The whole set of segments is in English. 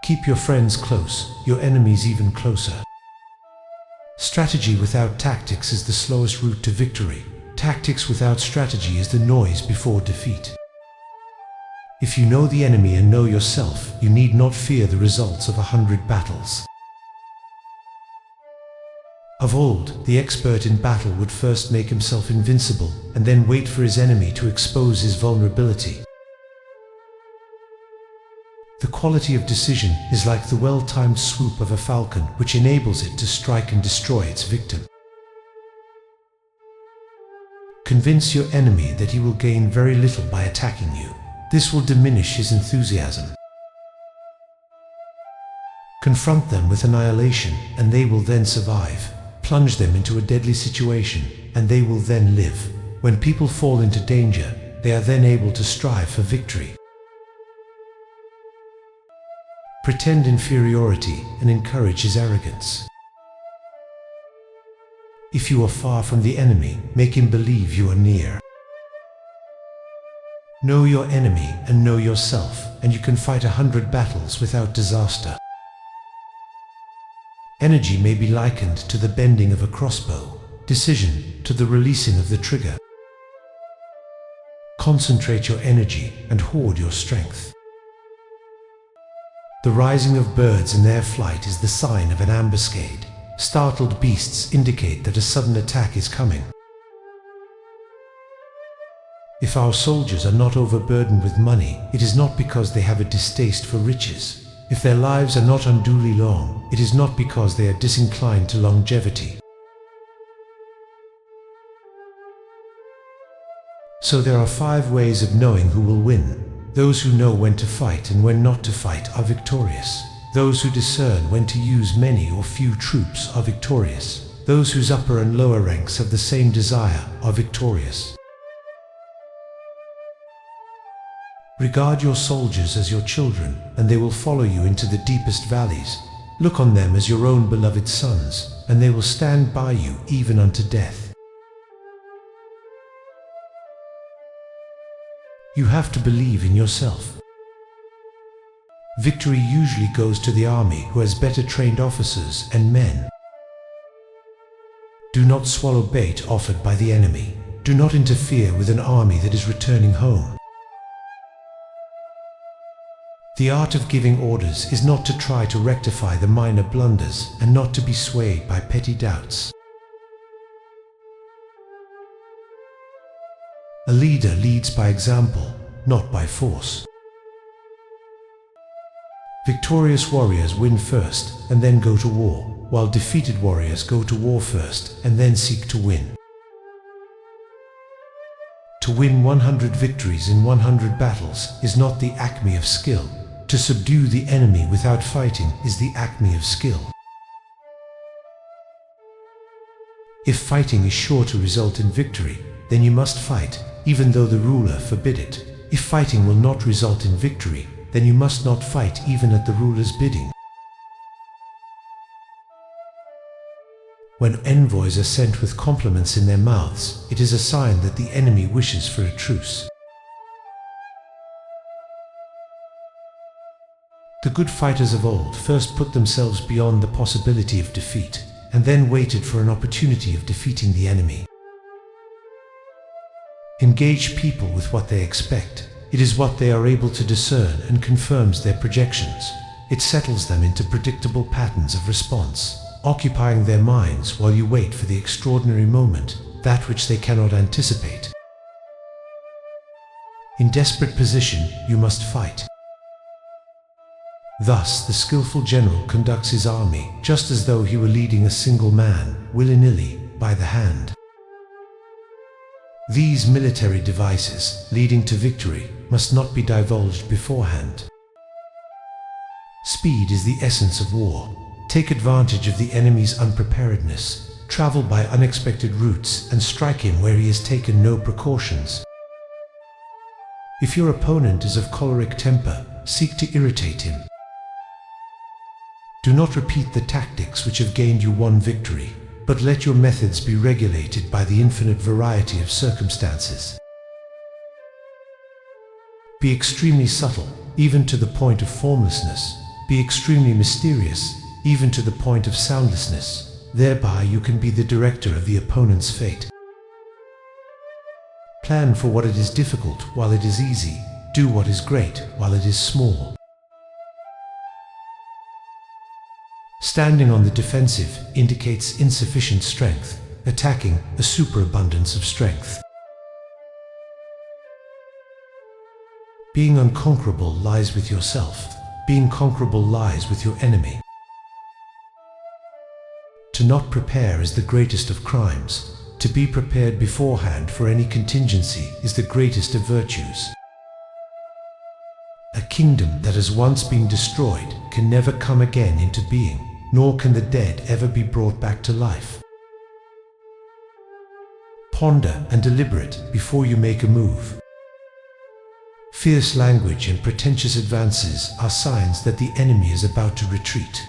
Keep your friends close, your enemies even closer. Strategy without tactics is the slowest route to victory. Tactics without strategy is the noise before defeat. If you know the enemy and know yourself, you need not fear the results of 100 battles. Of old, the expert in battle would first make himself invincible, and then wait for his enemy to expose his vulnerability. The quality of decision is like the well-timed swoop of a falcon, which enables it to strike and destroy its victim. Convince your enemy that he will gain very little by attacking you. This will diminish his enthusiasm. Confront them with annihilation, and they will then survive. Plunge them into a deadly situation, and they will then live. When people fall into danger, they are then able to strive for victory. Pretend inferiority and encourage his arrogance. If you are far from the enemy, make him believe you are near. Know your enemy and know yourself, and you can fight 100 battles without disaster. Energy may be likened to the bending of a crossbow, decision to the releasing of the trigger. Concentrate your energy and hoard your strength. The rising of birds in their flight is the sign of an ambuscade. Startled beasts indicate that a sudden attack is coming. If our soldiers are not overburdened with money, it is not because they have a distaste for riches. If their lives are not unduly long, it is not because they are disinclined to longevity. So there are 5 ways of knowing who will win. Those who know when to fight and when not to fight are victorious. Those who discern when to use many or few troops are victorious. Those whose upper and lower ranks have the same desire are victorious. Regard your soldiers as your children, and they will follow you into the deepest valleys. Look on them as your own beloved sons, and they will stand by you even unto death. You have to believe in yourself. Victory usually goes to the army who has better trained officers and men. Do not swallow bait offered by the enemy. Do not interfere with an army that is returning home. The art of giving orders is not to try to rectify the minor blunders and not to be swayed by petty doubts. A leader leads by example, not by force. Victorious warriors win first and then go to war, while defeated warriors go to war first and then seek to win. To win 100 victories in 100 battles is not the acme of skill. To subdue the enemy without fighting is the acme of skill. If fighting is sure to result in victory, then you must fight, even though the ruler forbid it. If fighting will not result in victory, then you must not fight even at the ruler's bidding. When envoys are sent with compliments in their mouths, it is a sign that the enemy wishes for a truce. The good fighters of old first put themselves beyond the possibility of defeat, and then waited for an opportunity of defeating the enemy. Engage people with what they expect. It is what they are able to discern and confirms their projections. It settles them into predictable patterns of response, occupying their minds while you wait for the extraordinary moment, that which they cannot anticipate. In desperate position, you must fight. Thus, the skillful general conducts his army just as though he were leading a single man, willy-nilly, by the hand. These military devices, leading to victory, must not be divulged beforehand. Speed is the essence of war. Take advantage of the enemy's unpreparedness, travel by unexpected routes, and strike him where he has taken no precautions. If your opponent is of choleric temper, seek to irritate him. Do not repeat the tactics which have gained you one victory, but let your methods be regulated by the infinite variety of circumstances. Be extremely subtle, even to the point of formlessness. Be extremely mysterious, even to the point of soundlessness. Thereby you can be the director of the opponent's fate. Plan for what it is difficult while it is easy. Do what is great while it is small. Standing on the defensive indicates insufficient strength, attacking a superabundance of strength. Being unconquerable lies with yourself. Being conquerable lies with your enemy. To not prepare is the greatest of crimes. To be prepared beforehand for any contingency is the greatest of virtues. A kingdom that has once been destroyed can never come again into being, nor can the dead ever be brought back to life. Ponder and deliberate before you make a move. Fierce language and pretentious advances are signs that the enemy is about to retreat.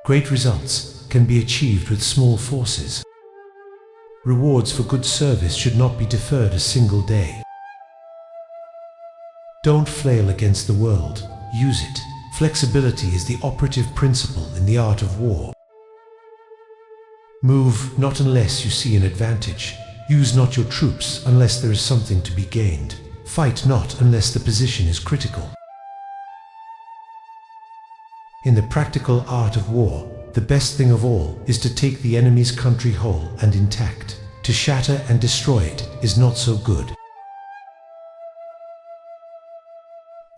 Great results can be achieved with small forces. Rewards for good service should not be deferred a single day. Don't flail against the world, use it. Flexibility is the operative principle in the art of war. Move not unless you see an advantage. Use not your troops unless there is something to be gained. Fight not unless the position is critical. In the practical art of war, the best thing of all is to take the enemy's country whole and intact. To shatter and destroy it is not so good.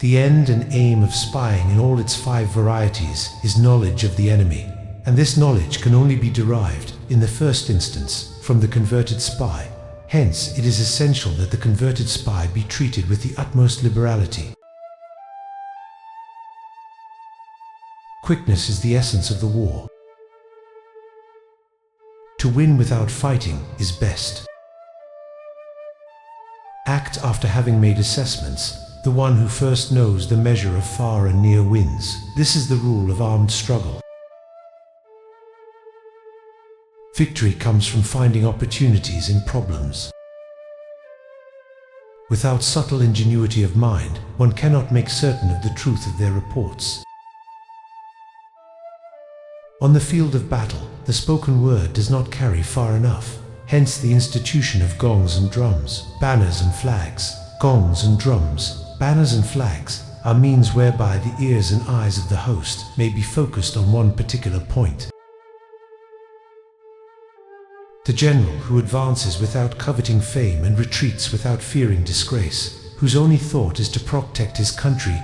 The end and aim of spying in all its 5 varieties is knowledge of the enemy, and this knowledge can only be derived, in the first instance, from the converted spy. Hence, it is essential that the converted spy be treated with the utmost liberality. Quickness is the essence of the war. To win without fighting is best. Act after having made assessments. The one who first knows the measure of far and near wins. This is the rule of armed struggle. Victory comes from finding opportunities in problems. Without subtle ingenuity of mind, one cannot make certain of the truth of their reports. On the field of battle, the spoken word does not carry far enough. Hence the institution of gongs and drums, banners and flags. Gongs and drums, banners and flags are means whereby the ears and eyes of the host may be focused on one particular point. The general who advances without coveting fame and retreats without fearing disgrace, whose only thought is to protect his country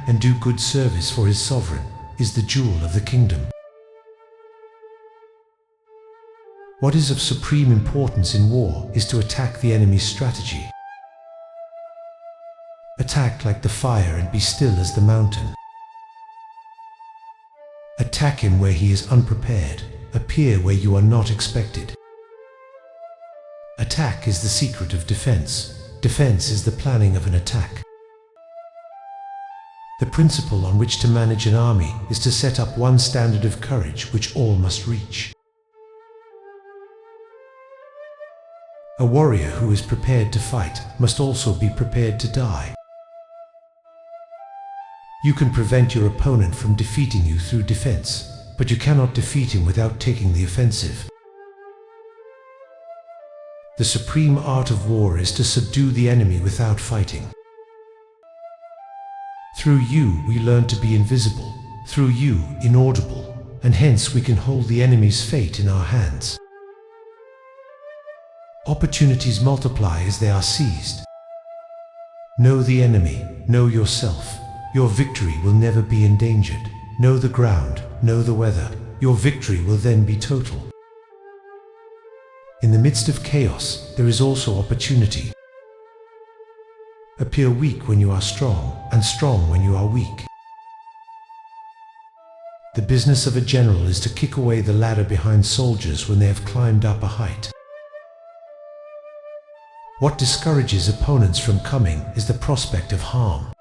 and do good service for his sovereign, is the jewel of the kingdom. What is of supreme importance in war is to attack the enemy's strategy. Attack like the fire and be still as the mountain. Attack him where he is unprepared. Appear where you are not expected. Attack is the secret of defense. Defense is the planning of an attack. The principle on which to manage an army is to set up one standard of courage which all must reach. A warrior who is prepared to fight must also be prepared to die. You can prevent your opponent from defeating you through defense, but you cannot defeat him without taking the offensive. The supreme art of war is to subdue the enemy without fighting. Through you we learn to be invisible, through you inaudible, and hence we can hold the enemy's fate in our hands. Opportunities multiply as they are seized. Know the enemy, know yourself. Your victory will never be endangered. Know the ground, know the weather. Your victory will then be total. In the midst of chaos, there is also opportunity. Appear weak when you are strong, and strong when you are weak. The business of a general is to kick away the ladder behind soldiers when they have climbed up a height. What discourages opponents from coming is the prospect of harm.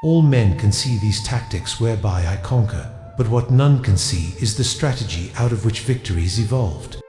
All men can see these tactics whereby I conquer, but what none can see is the strategy out of which victory is evolved.